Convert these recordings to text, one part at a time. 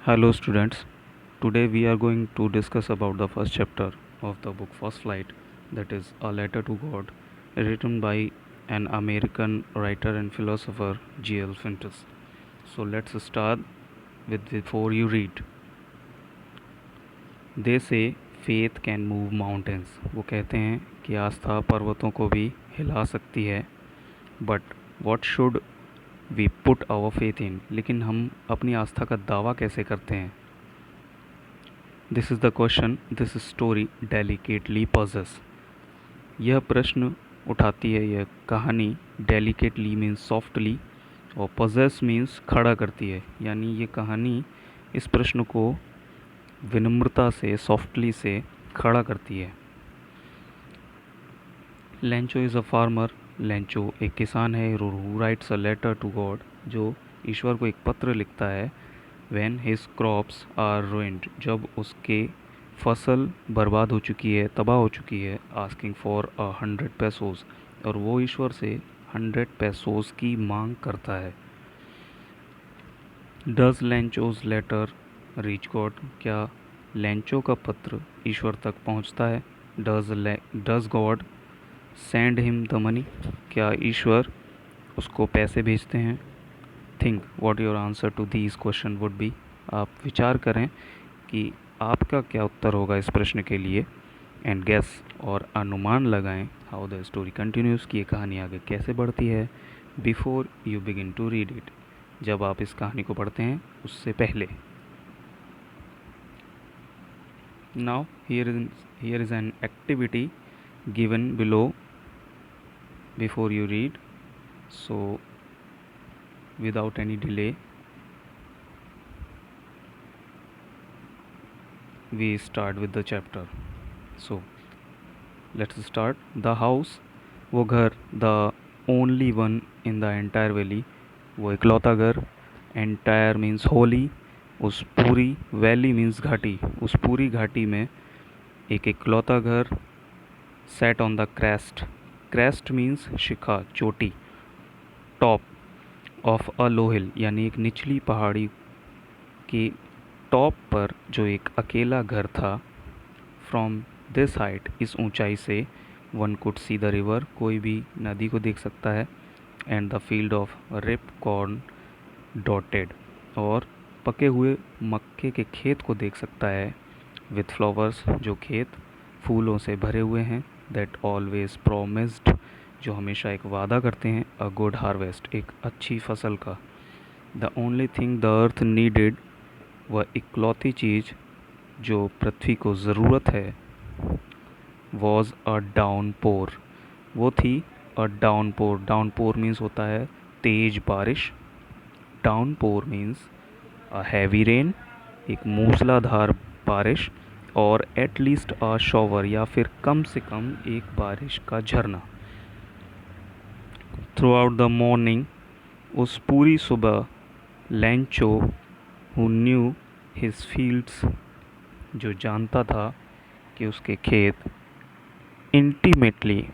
Hello students, today we are going to discuss about the first chapter of the book First Flight, that is A Letter to God, written by an American writer and philosopher G.L. Fintus. So let's start with before you read. They say faith can move mountains. वो कहते हैं कि आस्था पर्वतों को भी हिला सकती है. But what should we put our faith in? लेकिन हम अपनी आस्था का दावा कैसे करते हैं? This is the question this story delicately possess. यह प्रश्न उठाती है यह कहानी. डेलिकेटली मीन्स सॉफ्टली और पजेस मीन्स खड़ा करती है. यानी ये कहानी इस प्रश्न को विनम्रता से सॉफ्टली से खड़ा करती है. Lencho is a farmer. Lencho एक किसान है. Who writes a letter to God, जो ईश्वर को एक पत्र लिखता है. When his crops are ruined, जब उसके फसल बर्बाद हो चुकी है, तबाह हो चुकी है. आस्किंग फॉर 100 पैसोस, और वो ईश्वर से 100 पैसोस की मांग करता है. Does Lencho's letter reach God, क्या लेंचो का पत्र ईश्वर तक पहुंचता है. Does God send him the money, क्या ईश्वर उसको पैसे भेजते हैं. Think what your answer to these question would be. आप विचार करें कि आपका क्या उत्तर होगा इस प्रश्न के लिए. एंड गेस, और अनुमान लगाएं हाउ द स्टोरी कंटिन्यूज़, कि ये कहानी आगे कैसे बढ़ती है. Before you begin to read it, जब आप इस कहानी को पढ़ते हैं उससे पहले. Now here is an activity given below before you read. So without any delay we start with the chapter. So let's start. The house, वो घर. The only one in the entire valley, वो इकलौता घर. Entire means Holi. उस पूरी, valley means घाटी, उस पूरी घाटी में एक इकलौता घर. Set on the crest. Crest means शिखा, चोटी. टॉप ऑफ अ लो हिल, यानी एक निचली पहाड़ी की टॉप पर जो एक अकेला घर था. फ्रॉम दिस हाइट, इस ऊंचाई से. One could see the river, कोई भी नदी को देख सकता है. And the field of ripe corn dotted, और पके हुए मक्के के खेत को देख सकता है. विथ फ्लावर्स, जो खेत फूलों से भरे हुए हैं. दैट ऑलवेज प्रोमिस्ड, जो हमेशा एक वादा करते हैं. अ गुड हार्वेस्ट, एक अच्छी फसल का. The only thing the earth needed, वह इकलौती चीज़ जो पृथ्वी को ज़रूरत है. वॉज अ डाउनपोर, वो थी अ डाउनपोर. डाउनपोर मीन्स होता है तेज बारिश. Downpour means a heavy rain, एक मूसलाधार बारिश. और एट लीस्ट अ शॉवर, या फिर कम से कम एक बारिश का झरना. थ्रू आउट द मॉर्निंग, उस पूरी सुबह. Lencho who knew his fields, जो जानता था कि उसके खेत. इंटीमेटली,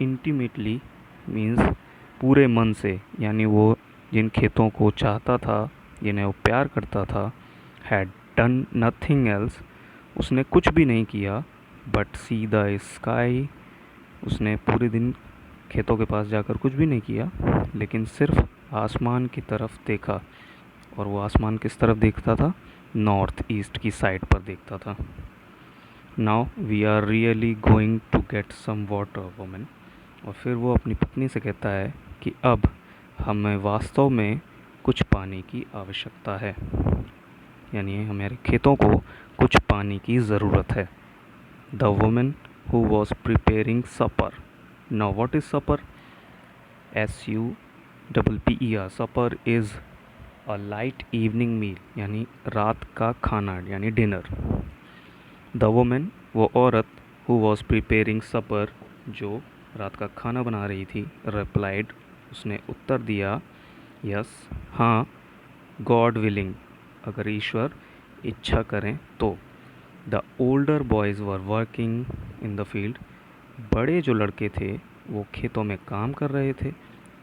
इंटीमेटली मीन्स पूरे मन से, यानी वो जिन खेतों को चाहता था, जिन्हें वो प्यार करता था. हैड डन नथिंग एल्स, उसने कुछ भी नहीं किया. बट सी द स्काई, उसने पूरे दिन खेतों के पास जाकर कुछ भी नहीं किया, लेकिन सिर्फ आसमान की तरफ देखा. और वो आसमान किस तरफ देखता था. नॉर्थ ईस्ट की साइड पर देखता था. Now we are really going to get some water woman, और फिर वो अपनी पत्नी से कहता है कि अब हमें वास्तव में कुछ पानी की आवश्यकता है, यानी हमारे खेतों को कुछ पानी की ज़रूरत है. The women who was preparing supper. Now what is supper. SUPPER. Supper is a light evening meal, यानी रात का खाना, यानी डिनर. द वुमेन, वो औरत. हु वॉज प्रिपेयरिंग सपर, जो रात का खाना बना रही थी. रिप्लाइड, उसने उत्तर दिया. यस, हाँ. गॉड विलिंग, अगर ईश्वर इच्छा करें तो. The older boys were working in the field, बड़े जो लड़के थे वो खेतों में काम कर रहे थे.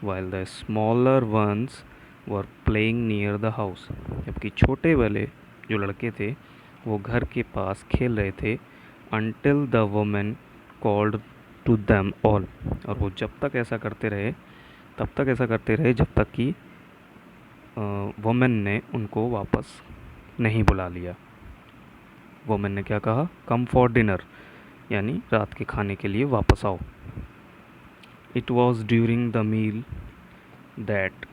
While the smaller ones were playing near the house, जबकि छोटे वाले जो लड़के थे वो घर के पास खेल रहे थे। Until the woman called to them all, और वो जब तक ऐसा करते रहे, तब तक ऐसा करते रहे जब तक कि वुमेन ने उनको वापस नहीं बुला लिया। वुमेन ने क्या कहा? कम फॉर डिनर, यानी रात के खाने के लिए वापस आओ। It was during the meal that,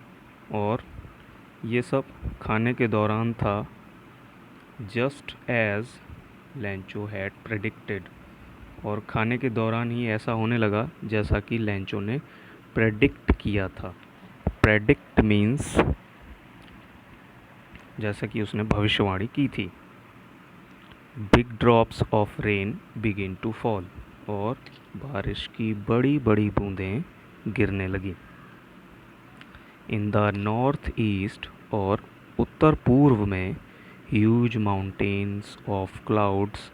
और ये सब खाने के दौरान था। Just as Lencho had predicted, और खाने के दौरान ही ऐसा होने लगा जैसा कि लैंचो ने प्रेडिक्ट किया था। प्रेडिक्ट मीन्स जैसा कि उसने भविष्यवाणी की थी। Big drops of rain begin to fall, और बारिश की बड़ी बड़ी बूंदें गिरने लगी। इन द नॉर्थ ईस्ट, और उत्तर पूर्व में, huge mountains of clouds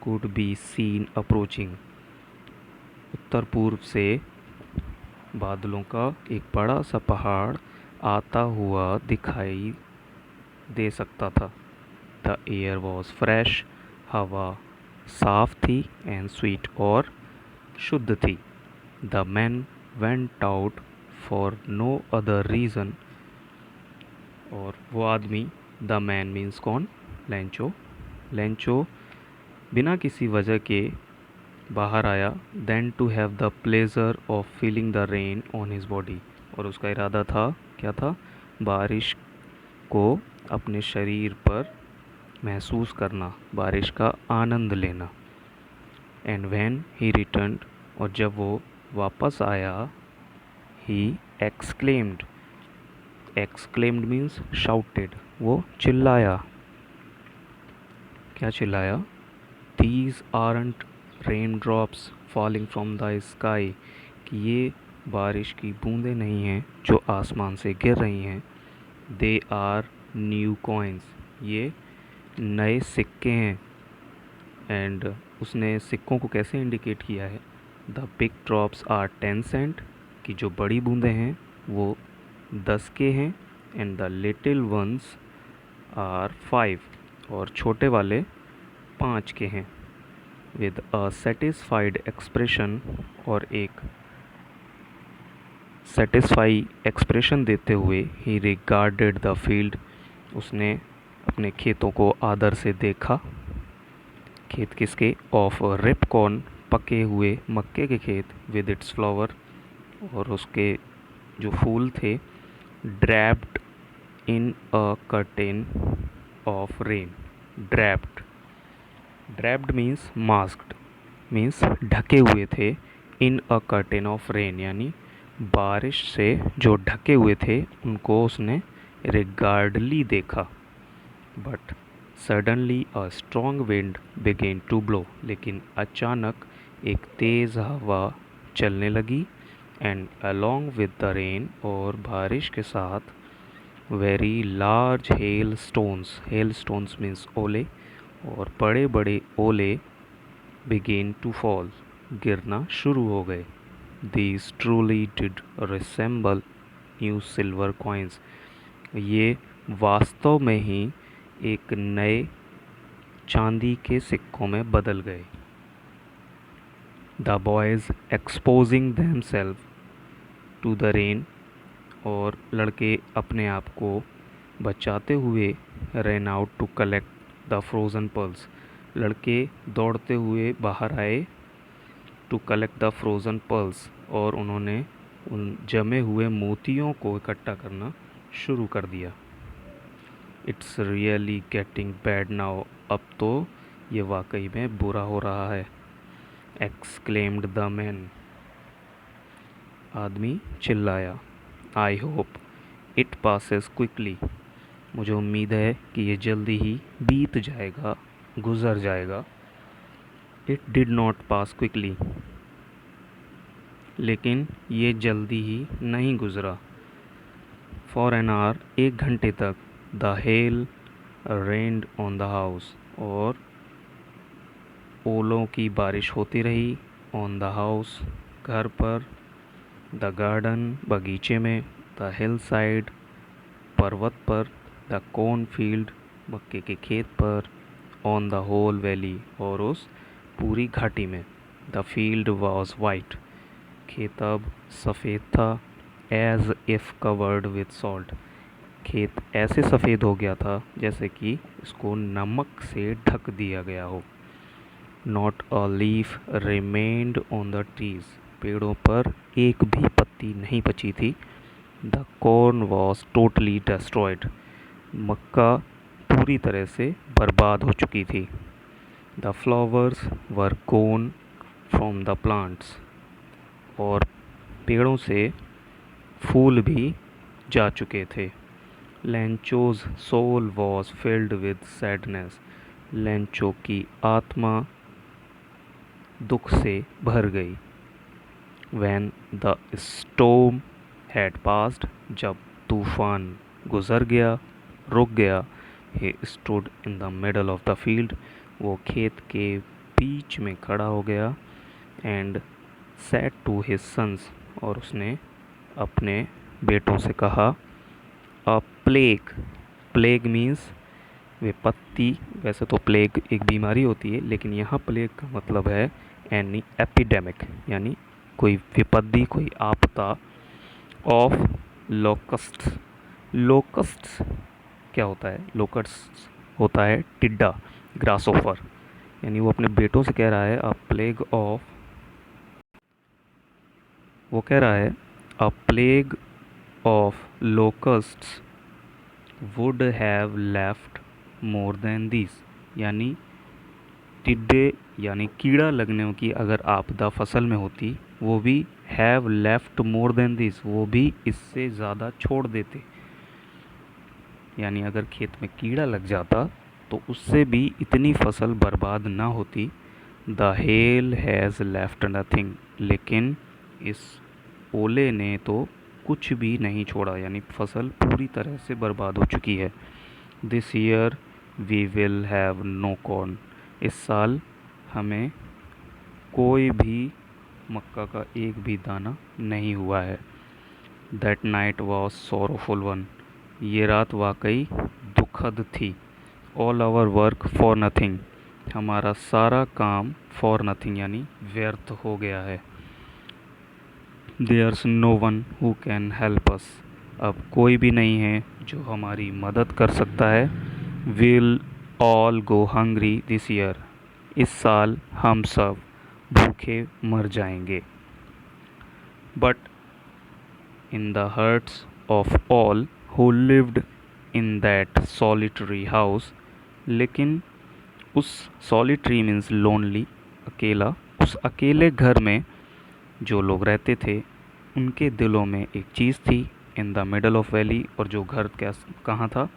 could be seen approaching, उत्तर पूर्व से बादलों का एक बड़ा सा पहाड़ आता हुआ दिखाई दे सकता था। द एयर वॉज फ्रेश, हवा साफ थी, एंड स्वीट, और शुद्ध थी। The man went out for no other reason, और वो आदमी, द मैन मीन्स कौन? लैंचो। लैंचो बिना किसी वजह के बाहर आया। Then to have the pleasure of feeling the rain on his body, और उसका इरादा था, क्या था? बारिश को अपने शरीर पर महसूस करना, बारिश का आनंद लेना। एंड व्हेन ही रिटर्न्ड, और जब वो वापस आया, he exclaimed. Exclaimed means shouted, वो चिल्लाया। क्या चिल्लाया? These aren't rain drops falling from the sky, कि ये बारिश की बूंदें नहीं हैं जो आसमान से गिर रही हैं। दे आर न्यू कॉइन्स, ये नए सिक्के हैं। एंड उसने सिक्कों को कैसे इंडिकेट किया है? The big drops are 10 cent, कि जो बड़ी बूंदें हैं वो 10 के हैं। And the little ones are 5, और छोटे वाले 5 के हैं। विद अ सेटिस्फाइड एक्सप्रेशन, और एक सेटिस्फाई एक्सप्रेशन देते हुए, ही रिगार्डेड द फील्ड, उसने अपने खेतों को आदर से देखा। खेत किसके? ऑफ रिप कॉर्न, पके हुए मक्के के खेत। विद इट्स फ्लावर, और उसके जो फूल थे। Draped in a curtain of rain, draped. Draped means masked, means ढके हुए थे। इन अ कर्टेन ऑफ रेन, यानी बारिश से जो ढके हुए थे उनको उसने रिगार्डली देखा। But suddenly a strong wind began to blow, लेकिन अचानक एक तेज़ हवा चलने लगी। And along with the rain, और बारिश के साथ, very large hail stones, hail stones means ओले, और बड़े बड़े ओले बिगेन टू फॉल, गिरना शुरू हो गए। These truly did resemble new silver coins, ये वास्तव में ही एक नए चांदी के सिक्कों में बदल गए। The boys exposing themselves to the rain, और लड़के अपने आप को बचाते हुए ran out to collect the frozen pearls, लड़के दौड़ते हुए बाहर आए। To collect the frozen pearls, और उन्होंने उन जमे हुए मोतियों को इकट्ठा करना शुरू कर दिया। It's really getting bad now, अब तो ये वाकई में बुरा हो रहा है। एक्सक्लेम्ड द मैन, आदमी चिल्लाया। I hope it passes quickly, मुझे उम्मीद है कि ये जल्दी ही बीत जाएगा, गुज़र जाएगा। It did not pass quickly, लेकिन ये जल्दी ही नहीं गुज़रा। फॉर एन आवर, 1 घंटे तक। The hell rained on the house, और ओलों की बारिश होती रही। ऑन द हाउस, घर पर। द गार्डन, बगीचे में। द हिल साइड, पर्वत पर, द कॉर्न फील्ड, मक्के के खेत पर, ऑन द होल वैली, और उस पूरी घाटी में। द फील्ड वॉज वाइट, खेत अब सफ़ेद था, as if covered with salt, खेत ऐसे सफ़ेद हो गया था जैसे कि इसको नमक से ढक दिया गया हो। Not a leaf remained on the trees, पेड़ों पर एक भी पत्ती नहीं बची थी। The corn was totally destroyed, मक्का पूरी तरह से बर्बाद हो चुकी थी। The flowers were gone from the plants, और पेड़ों से फूल भी जा चुके थे। Lencho's soul was filled with sadness, Lencho की आत्मा दुख से भर गई। When the storm had passed, जब तूफान गुजर गया, रुक गया, he stood in the middle of the field, वो खेत के बीच में खड़ा हो गया, and said to his sons, और उसने अपने बेटों से कहा, a plague, plague means विपत्ति। वैसे तो प्लेग एक बीमारी होती है, लेकिन यहाँ प्लेग का मतलब है एनी एपिडेमिक, यानी कोई विपत्ति, कोई आपदा। ऑफ लोकस्ट्स, लोकस्ट्स क्या होता है? लोकस्ट्स होता है टिड्डा, ग्रासोफर। यानी वो अपने बेटों से कह रहा है अ प्लेग ऑफ, वो कह रहा है a plague of locusts would have left more than this, यानी टिड्डे यानी कीड़ा लगने की अगर आपदा फसल में होती, वो भी have left more than this, वो भी इससे ज़्यादा छोड़ देते। यानी अगर खेत में कीड़ा लग जाता तो उससे भी इतनी फसल बर्बाद ना होती। The hell has left nothing, लेकिन इस ओले ने तो कुछ भी नहीं छोड़ा, यानी फसल पूरी तरह से बर्बाद हो चुकी है। This year we will have no corn, इस साल हमें कोई भी मक्का का एक भी दाना नहीं हुआ है। That night was sorrowful one, ये रात वाकई दुखद थी। All our work for nothing, हमारा सारा काम फॉर नथिंग यानी व्यर्थ हो गया है। There's no one who can help us, अब कोई भी नहीं है जो हमारी मदद कर सकता है। Will all go hungry this year, इस साल हम सब भूखे मर जाएंगे। But in the hearts of all who lived in that solitary house, लेकिन उस सॉलिटरी मीन्स लोनली, अकेला, उस अकेले घर में जो लोग रहते थे उनके दिलों में एक चीज़ थी। In the middle of valley, और जो घर कहाँ था?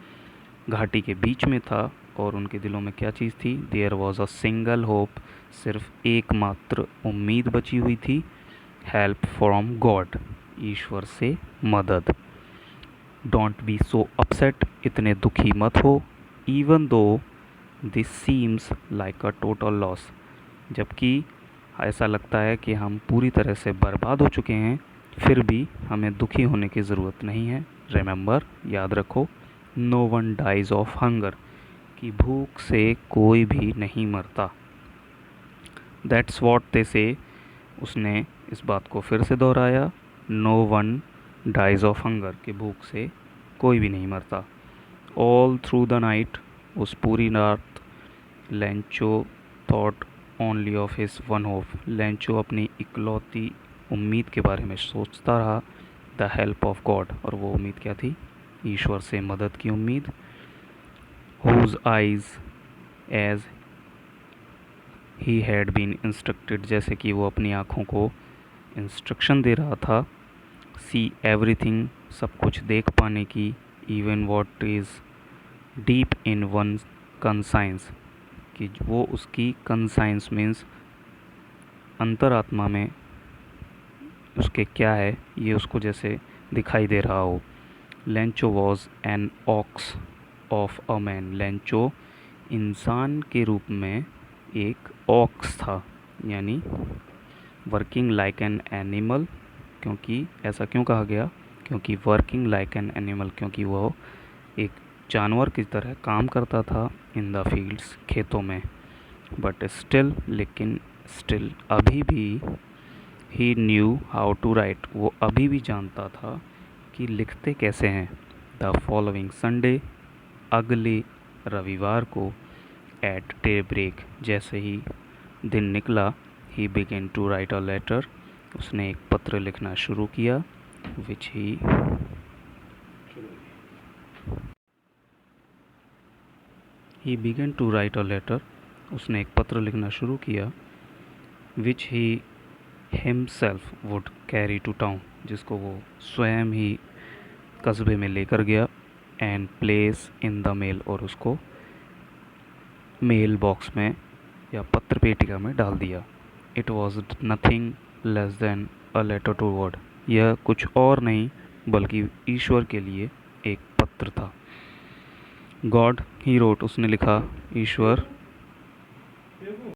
घाटी के बीच में था। और उनके दिलों में क्या चीज़ थी? There was a single hope, सिर्फ एकमात्र उम्मीद बची हुई थी। हेल्प फ्रॉम गॉड, ईश्वर से मदद। डोंट बी सो अपसेट, इतने दुखी मत हो। Even though this seems like a total loss, जबकि ऐसा लगता है कि हम पूरी तरह से बर्बाद हो चुके हैं, फिर भी हमें दुखी होने की ज़रूरत नहीं है। रिमेंबर, याद रखो, no one dies of hunger, कि भूख से कोई भी नहीं मरता। दैट्स वॉट दे से, उसने इस बात को फिर से दोहराया, no one dies of hunger, कि भूख से कोई भी नहीं मरता। ऑल थ्रू द नाइट, उस पूरी रात, Lencho thought only of his one hope, Lencho अपनी इकलौती उम्मीद के बारे में सोचता रहा। द हेल्प ऑफ गॉड, और वो उम्मीद क्या थी? ईश्वर से मदद की उम्मीद। Whose eyes as he had been instructed, जैसे कि वो अपनी आँखों को इंस्ट्रक्शन दे रहा था। सी एवरीथिंग, सब कुछ देख पाने की। Even what is deep in one conscience, कि वो उसकी कंसाइंस मीन्स अंतरात्मा में उसके क्या है ये उसको जैसे दिखाई दे रहा हो। Lencho was an ox of a man, Lencho इंसान के रूप में एक ऑक्स था, यानी वर्किंग लाइक एन एनिमल। क्योंकि ऐसा क्यों कहा गया? क्योंकि वर्किंग लाइक एन एनिमल, क्योंकि वो एक जानवर की तरह काम करता था इन द फील्ड्स, खेतों में। बट स्टिल, लेकिन स्टिल अभी भी, ही न्यू हाउ टू राइट, वो अभी भी जानता था कि लिखते कैसे हैं। द फॉलोइंग संडे, अगले रविवार को, एट डे ब्रेक, जैसे ही दिन निकला, he began to write a letter, उसने एक पत्र लिखना शुरू किया, which he began to write a letter, उसने एक पत्र लिखना शुरू किया, which he himself would carry to town, जिसको वो स्वयं ही कस्बे में लेकर गया, and place in the mail, और उसको मेल बॉक्स में या पत्र पेटिका में डाल दिया। It was nothing less than a letter to God, यह कुछ और नहीं बल्कि ईश्वर के लिए एक पत्र था। गॉड ही रोट, उसने लिखा, ईश्वर